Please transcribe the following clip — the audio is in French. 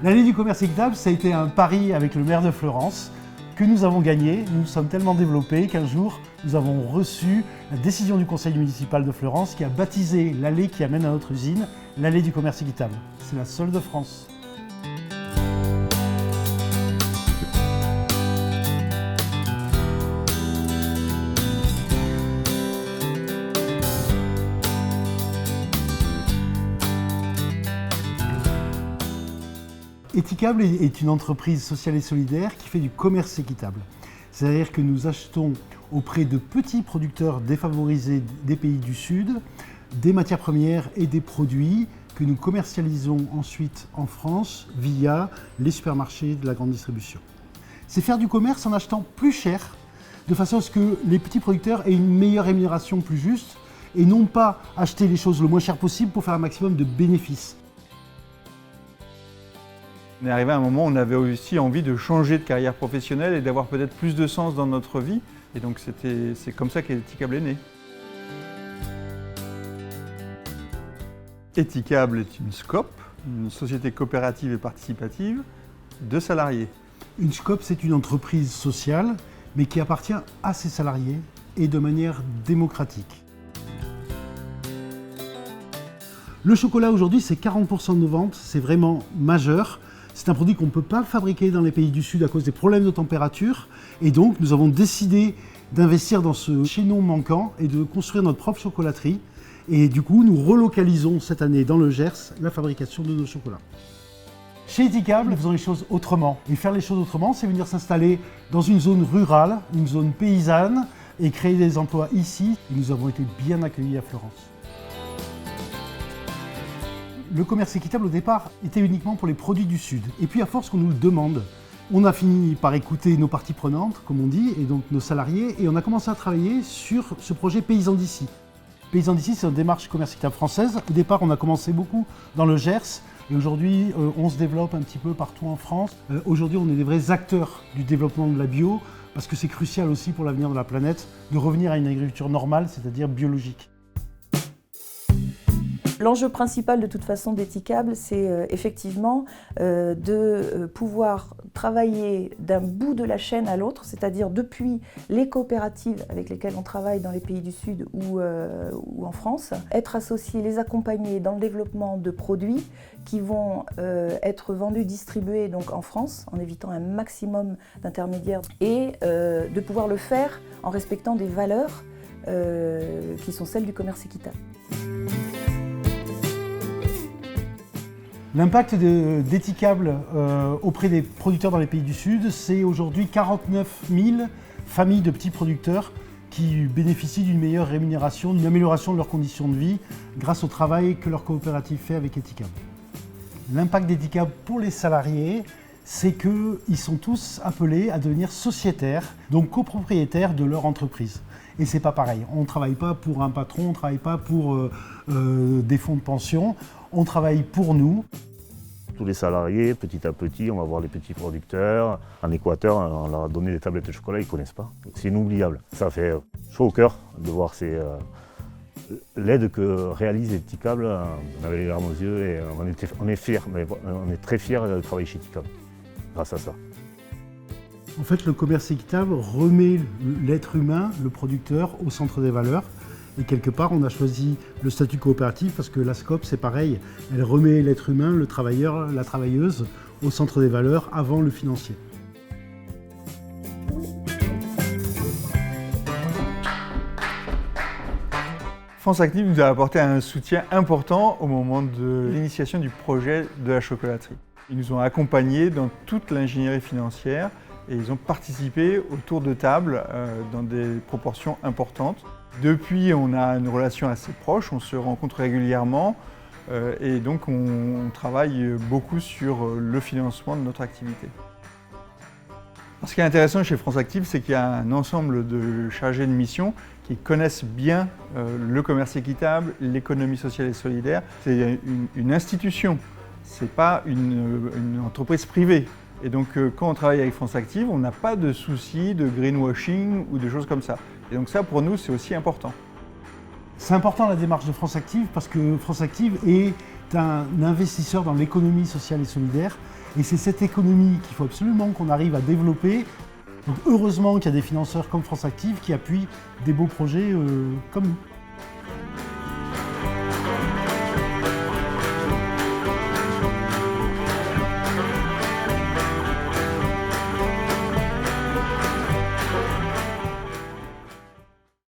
L'année du commerce équitable, ça a été un pari avec le maire de Fleurance que nous avons gagné. Nous sommes tellement développés qu'un jour, nous avons reçu la décision du conseil municipal de Fleurance qui a baptisé l'allée qui amène à notre usine l'allée du commerce équitable. C'est la seule de France. Etikable est une entreprise sociale et solidaire qui fait du commerce équitable. C'est-à-dire que nous achetons auprès de petits producteurs défavorisés des pays du Sud des matières premières et des produits que nous commercialisons ensuite en France via les supermarchés de la grande distribution. C'est faire du commerce en achetant plus cher, de façon à ce que les petits producteurs aient une meilleure rémunération plus juste et non pas acheter les choses le moins cher possible pour faire un maximum de bénéfices. On est arrivé à un moment où on avait aussi envie de changer de carrière professionnelle et d'avoir peut-être plus de sens dans notre vie. Et donc c'est comme ça qu'Etikable est né. Etikable est une SCOP, une société coopérative et participative de salariés. Une SCOP, c'est une entreprise sociale, mais qui appartient à ses salariés et de manière démocratique. Le chocolat aujourd'hui, c'est 40% de nos ventes, c'est vraiment majeur. C'est un produit qu'on ne peut pas fabriquer dans les pays du Sud à cause des problèmes de température. Et donc, nous avons décidé d'investir dans ce chaînon manquant et de construire notre propre chocolaterie. Et du coup, nous relocalisons cette année dans le Gers la fabrication de nos chocolats. Chez Etikable, nous faisons les choses autrement. Et faire les choses autrement, c'est venir s'installer dans une zone rurale, une zone paysanne et créer des emplois ici. Et nous avons été bien accueillis à Fleurance. Le commerce équitable au départ était uniquement pour les produits du Sud. Et puis à force qu'on nous le demande, on a fini par écouter nos parties prenantes, comme on dit, et donc nos salariés, et on a commencé à travailler sur ce projet Paysans d'ici. Paysans d'ici, c'est une démarche commerce équitable française. Au départ, on a commencé beaucoup dans le Gers, et aujourd'hui, on se développe un petit peu partout en France. Aujourd'hui, on est des vrais acteurs du développement de la bio, parce que c'est crucial aussi pour l'avenir de la planète de revenir à une agriculture normale, c'est-à-dire biologique. L'enjeu principal de toute façon d'Etikable, c'est effectivement de pouvoir travailler d'un bout de la chaîne à l'autre, c'est-à-dire depuis les coopératives avec lesquelles on travaille dans les pays du Sud ou en France, être associés, les accompagner dans le développement de produits qui vont être vendus, distribués donc en France, en évitant un maximum d'intermédiaires, et de pouvoir le faire en respectant des valeurs qui sont celles du commerce équitable. L'impact d'Etikable auprès des producteurs dans les pays du Sud, c'est aujourd'hui 49 000 familles de petits producteurs qui bénéficient d'une meilleure rémunération, d'une amélioration de leurs conditions de vie grâce au travail que leur coopérative fait avec Etikable. L'impact d'Etikable pour les salariés, c'est qu'ils sont tous appelés à devenir sociétaires, donc copropriétaires de leur entreprise. Et c'est pas pareil, on ne travaille pas pour un patron, on ne travaille pas pour des fonds de pension, on travaille pour nous. Tous les salariés, petit à petit, on va voir les petits producteurs. En Équateur, on leur a donné des tablettes de chocolat, ils ne connaissent pas. C'est inoubliable. Ça fait chaud au cœur de voir l'aide que réalise Etikable. On avait les larmes aux yeux et on est fiers, mais on est très fiers de travailler chez Etikable grâce à ça. En fait, le commerce équitable remet l'être humain, le producteur, au centre des valeurs. Et quelque part, on a choisi le statut coopératif parce que la SCOP, c'est pareil. Elle remet l'être humain, le travailleur, la travailleuse, au centre des valeurs avant le financier. France Active nous a apporté un soutien important au moment de l'initiation du projet de la chocolaterie. Ils nous ont accompagnés dans toute l'ingénierie financière et ils ont participé au tour de table dans des proportions importantes. Depuis, on a une relation assez proche, on se rencontre régulièrement et donc on travaille beaucoup sur le financement de notre activité. Alors, ce qui est intéressant chez France Active, c'est qu'il y a un ensemble de chargés de mission qui connaissent bien le commerce équitable, l'économie sociale et solidaire. C'est une institution, ce n'est pas une entreprise privée. Et donc quand on travaille avec France Active, on n'a pas de souci de greenwashing ou de choses comme ça. Et donc ça, pour nous, c'est aussi important. C'est important la démarche de France Active parce que France Active est un investisseur dans l'économie sociale et solidaire Et c'est cette économie qu'il faut absolument qu'on arrive à développer. Donc heureusement qu'il y a des financeurs comme France Active qui appuient des beaux projets comme nous.